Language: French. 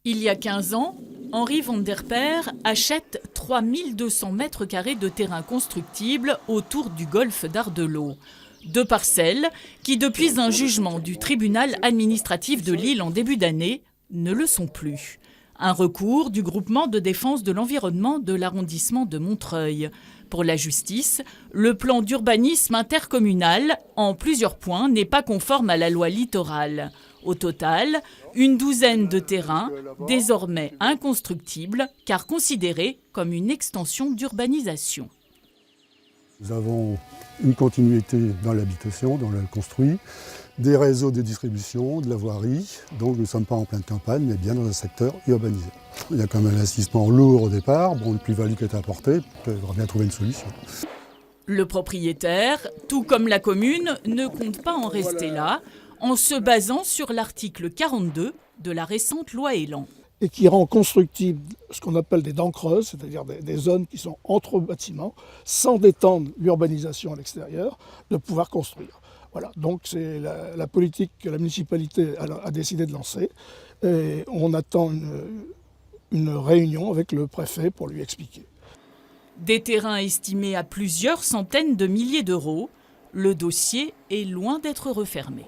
Il y a 15 ans, Henri van der Peer achète 3200 mètres carrés de terrain constructible autour du golfe d'Ardelot. 2 parcelles qui, depuis un jugement du tribunal administratif de Lille en début d'année, ne le sont plus. Un recours du groupement de défense de l'environnement de l'arrondissement de Montreuil. Pour la justice, le plan d'urbanisme intercommunal, en plusieurs points, n'est pas conforme à la loi littorale. Au total, une douzaine de terrains, désormais inconstructibles, car considérés comme une extension d'urbanisation. Nous avons une continuité dans l'habitation, dans le construit, des réseaux de distribution, de la voirie, donc nous ne sommes pas en pleine campagne, mais bien dans un secteur urbanisé. Il y a quand même un investissement lourd au départ, une plus-value qui est apportée, on devrait bien trouver une solution. Le propriétaire, tout comme la commune, ne compte pas en rester là, en se basant sur l'article 42 de la récente loi Elan. Et qui rend constructible ce qu'on appelle des dents creuses, c'est-à-dire des zones qui sont entre bâtiments, sans détendre l'urbanisation à l'extérieur, de pouvoir construire. Voilà, donc c'est la politique que la municipalité a décidé de lancer. Et on attend une réunion avec le préfet pour lui expliquer. Des terrains estimés à plusieurs centaines de milliers d'euros, le dossier est loin d'être refermé.